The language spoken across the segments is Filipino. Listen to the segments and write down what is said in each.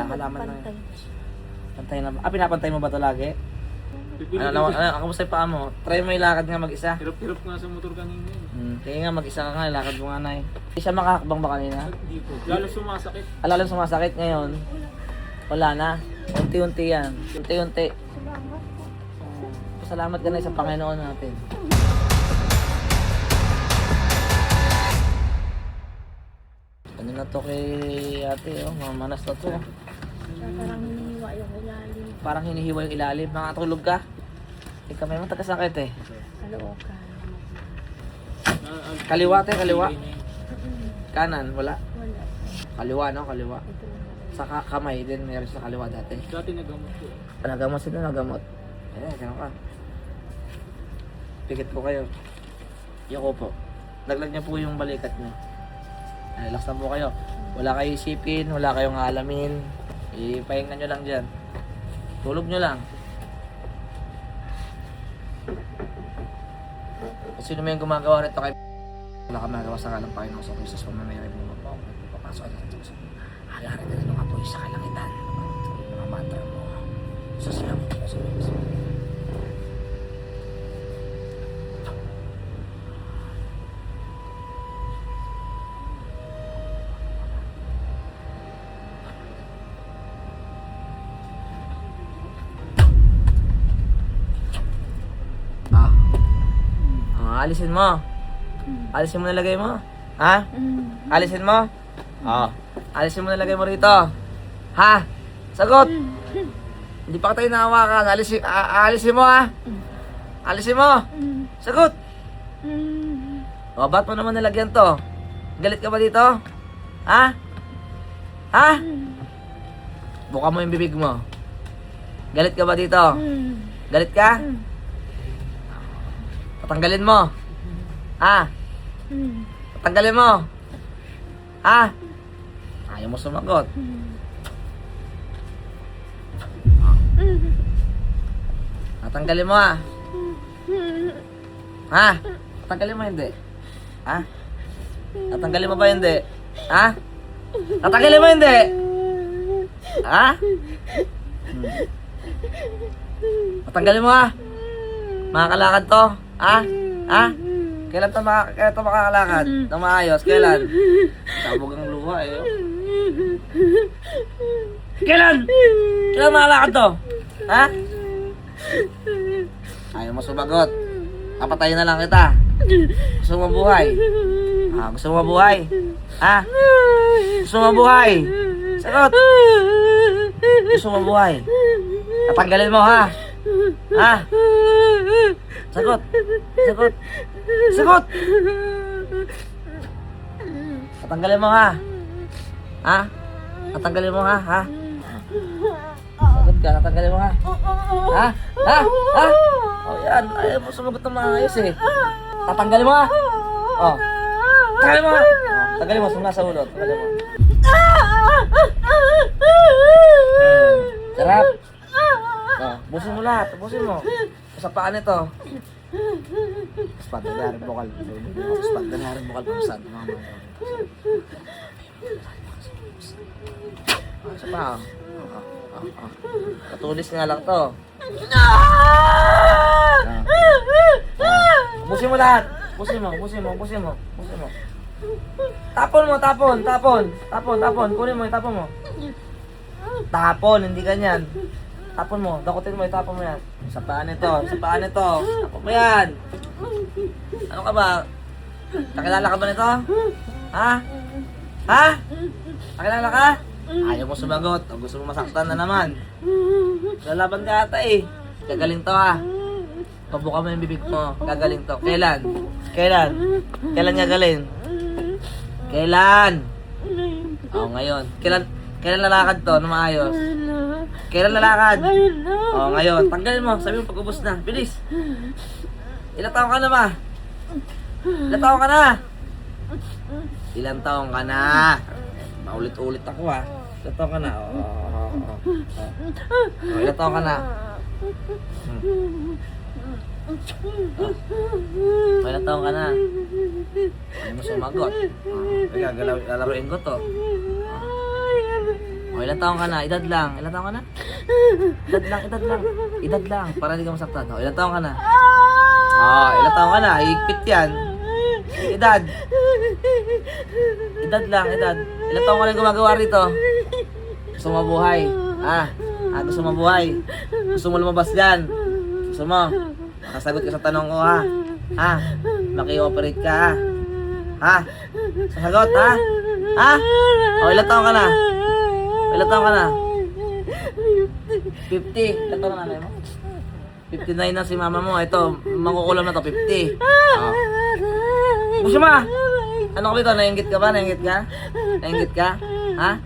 halaman na Pantay. yun. Pantay na ba? Ah, pinapantay mo ba ito lagi? Kamusta yung paa mo? Try mo ilakad nga mag-isa. Hirap-hirap nga sa motor kanina eh. Kaya nga mag-isa ka nga, ilakad mo nga na eh. Hindi siya makakakbang ba kanina? Hindi po. Lalo sumasakit. Lalo sumasakit ngayon. Wala na. Unti-unti yan. Unti-unti. Salamat po. Salamat ka na sa Panginoon natin. Ano na to kay ate, oh. Mamanas na to. Parang hinihiwa yung ilalim. Parang hinihiwa yung ilalim. Nakatulog ka? Ikaw may mga tagasakit eh. Kalookan. Kaliwa te, kaliwa. Kanan, wala. Wala. Kaliwa, no? Kaliwa. Ito lang. Sa kamay din, meron sa kaliwa dati. Dati nagamot po. Nagamot sila, nagamot. Eh, gano'n ka. Pikit po kayo. Yoko po. Laglag niyo po yung balikat niyo. Relax lang po kayo. Wala kayo isipin, wala kayong alamin. Ipahinga nyo lang dyan. Tulog nyo lang. Kung sino may gumagawa rito kay wala ka magagawa sa kalang Panginoon sa Kristo sa pamamayarin mo po. Papasok ka sa Diyos. Halarin ka ng mga apoy sa kalangitan. Mga mantra mo. Sa siya mo. Sa Diyos. Alisin mo. Alisin mo na lagay mo. Ha? Alisin mo? Oo. Alisin mo na lagay mo rito. Ha? Sagot! Hindi pa ka tayo nahawakan. Alisin mo ha? Alisin mo! Sagot! O, ba't mo naman nalagyan to? Galit ka ba dito? Ha? Ha? Buka mo yung bibig mo. Galit ka ba dito? Galit ka? Tatanggalin mo. Ha? Tatanggalin mo. Ha? Ayaw mo sumagot. Tatanggalin mo ha. Ha? Tatanggalin mo hindi. Ha? Tatanggalin mo ba hindi? Ha? Tatanggalin mo hindi. Ha? Tatanggalin mo ha. Makakalakad to? Ha? Ha? Kailan to makakalakad? Nang maayos? Kailan? Sabog ang luha eh. Oh. Kailan? Kailan makakalakad to? Ha? Ayaw mo sumagot. Papatayin na lang kita. Gusto mo mabuhay? Ha? Gusto mo mabuhay? Ha? Gusto mo mabuhay? Sagot! Gusto mo mabuhay? Tatanggalin mo ha? Ha? Sagot! Sagot! Sagot! Tatanggalin mo ha? Ha? Tatanggalin mo ha? Ha? Sagot ka, tatanggalin mo ha? Ha? Ha? Ha? O yan, ayaw mo sumagot ng maayos eh. Tatanggalin mo ha? O. Tatanggalin mo ha? Tatanggalin mo, sumula sa ulo. Tatanggalin mo. Sarap. Busin mo lahat, busin mo. Sa paan ito. Spot na narin bukal. Spot na narin bukal kung saan. Sa pa. Katulis nga lang to. Busin mo lahat. Busin mo, busin mo, busin mo. Busin mo. Tapon mo, tapon, tapon. Tapon, tapon. Kunin mo, tapon mo. Tapon, hindi ganyan. Tapon mo, dakutin mo, itapon mo yan. Sa paan ito, sa paan ito. Tapon mo yan. Ano ka ba? Nakilala ka ba nito? Ha? Ha? Nakilala ka? Ayaw mo sumagot. O gusto mo masaktan na naman. Lalaban ka ata eh. Gagaling to ha. Pabuka mo yung bibig mo. Gagaling to. Kailan? Kailan? Kailan gagaling? Kailan? O ngayon. Kailan lalakad to na maayos? Kailan lalakad? O ngayon. Tanggalin mo. Sabi mo pag-ubos na. Bilis. Ilang taong ka na ba? Ilang taong ka na? Ilang taong ka na? Maulit-ulit ako ha. Ilang taong ka na? Ilang taong ka na? Ilang taong ka na? Ayaw mo sumagot. Kaya lalaruin ko to. O, ilang taon ka na? Edad lang. Ilang taon ka na? Edad lang, edad lang. Edad lang, para hindi ka masaktan. O, ilang taon ka na? Ilang taon ka na? Higpit yan. Edad. Edad lang, edad. Ilang taon ka na gumagawa rito? Gusto mo mabuhay? Gusto mo mabuhay? Gusto mo lumabas dyan? Gusto mo? Makasagot ka sa tanong ko, ha? Maki-operate ka, ha? Sasagot, ha? O, ilang taon ka na? Ilang taon ka na? 50. Ilang taon ka na, nanay mo? 59 na si mama mo. Ito, mangkukulam na to, 50. Gusto mo? Ano ko dito? Nainggit ka ba? Nainggit ka? Nainggit ka? Ha?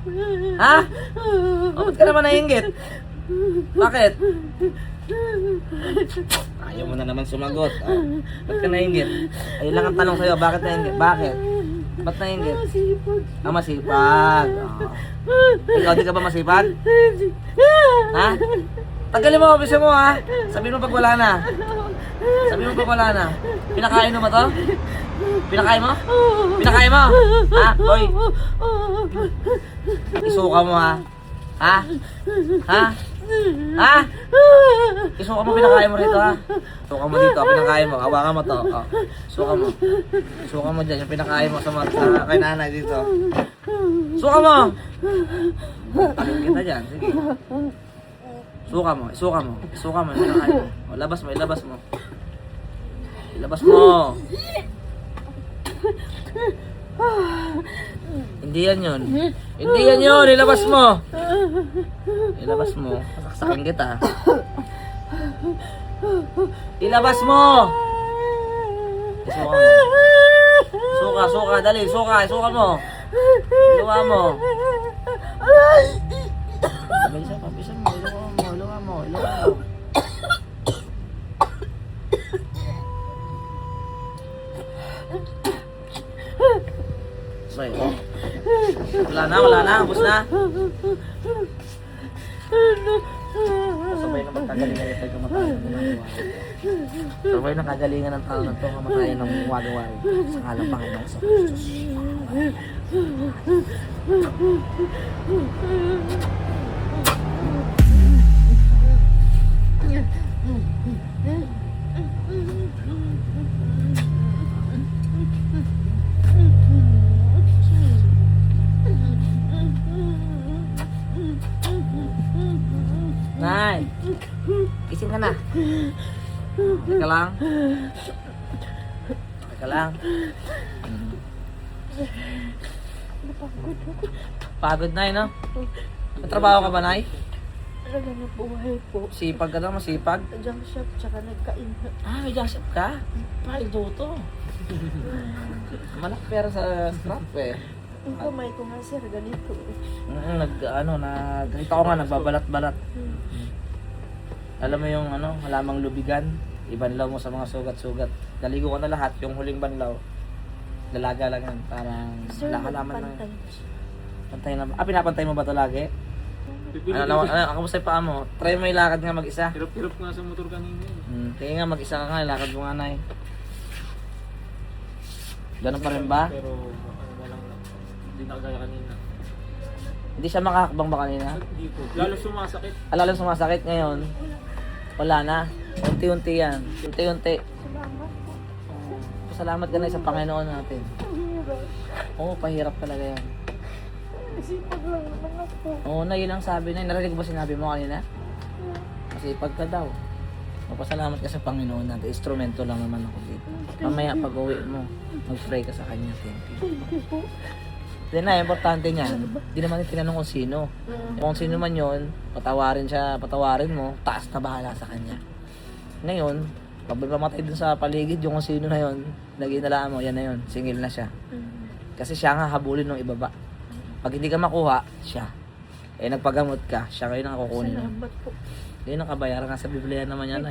Ba't ka naman nainggit? Bakit? Ayaw mo na naman sumagot. Ba't ka nainggit? Ayun lang ang tanong sa'yo. Bakit nainggit? Bakit? Ba't nainggit? Masipag. Ikaw, di ka ba masipag? Ha? Tagalin mo, bisa mo, ha? Sabihin mo pag wala na. Sabihin mo pag wala na. Pinakain mo ba to? Pinakain mo? Pinakain mo? Ha? Hoy! Isuka mo, ha? Ha? Isuka mo, pinakain mo rito, ha? Suka mo dito, pinakain mo. Hawakan mo to. Suka mo. Suka mo dyan, yung pinakain mo sa kay nanay dito. Suka mo! Takin kita dyan, sige. Suka mo, isuka mo. Isuka mo, yung pinakain mo. O, labas mo, ilabas mo. Ilabas mo. Hindi yan yun. Hindi yan yun, ilabas mo. Ilabas mo. Saksakin kita. Ilabas mo. Isuka mo. Suka, dali, suka mo. Iluwa mo. Bilisan mo, iluwa mo. Bay, wala na, ubos na. Sabay na magkagalingan ito yung kamatayan ng gumagawa. Sabay na kagalingan ng tao na ito kamatayan ng gumagawa. Sa ngalang Panginoon sa Kristus. Nay, gising ka na. Teka lang. Pagod na, no? May trabaho ka ba, Nay? Talaga na buhay po. Sipag ka na, masipag. Junk shop, tsaka nagkain. May junk ka? Paldo to. Malak pera sa scrap eh. Yung kamay ko nga sir, ganito. Nakita ko nga, nagbabalat-balat. Alam mo yung halamang lubigan, ibanlaw mo sa mga sugat-sugat. Naligo ko na lahat, yung huling banlaw. Lalaga lang yan, parang Sir, halaman na. pantay. Pantay na ba? Pinapantay mo ba ito lagi? Kamusta yung paa mo? Try mo ilakad nga mag-isa. Hirap-hirap nga sa motor kanina. Kaya nga mag-isa ka nga, ilakad mo nga, Nay. Ganun pa rin ba? Pero walang hindi na kagaya kanina. Hindi siya makakakbang ba kanina? Hindi po. Lalo sumasakit. Lalo sumasakit ngayon. Wala na. Unti-unti yan. Unti-unti. Salamat po. Pasalamat ka na sa Panginoon natin. Oo, pahirap talaga yan. Sipag lang naman ako. Oo na, yun ang sabi na. Narinig mo ba sinabi mo kanina? Masipag ka daw. Magpasalamat ka sa Panginoon natin. Instrumento lang naman ako dito. Mamaya pag uwi mo, mag-pray ka sa Kanya. Thank you. Then na, importante niyan. Di naman tinanong kung sino. Kung sino man yun, patawarin mo, taas na bahala sa Kanya. Ngayon, pag mamatay dun sa paligid, yung kung sino na yun, nag-inalaan mo, yan na yun, singil na siya. Kasi siya nga habulin ng ibaba. Pag hindi ka makuha, siya. Nagpagamot ka, siya kayo nang kukunin. Salamat po. Yun ang kabayaran nga sa Biblia naman yan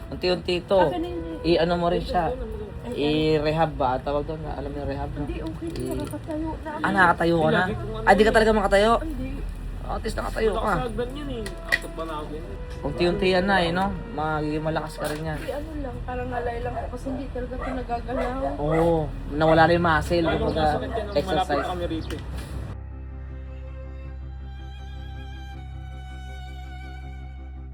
Unti-unti ito. I-ano mo rin siya. I-rehab ba? Tawag doon na, alam mo yung rehab? No? Hindi, okay. Nakakatayo na ako. Nakakatayo ka na? Di ka talaga makatayo? Hindi. At least nakatayo ka. Nakasagdan yun eh. Apat ba na ako yun? Unti-unti yan na no? Magiging malakas ka rin yan. Hindi, ano lang, parang nalay lang ako kasi hindi talaga ito nagagalaw. Oo, nawala rin yung muscle. Lalo Kumbaga, masakit yan nung malapit exercise. kami rito.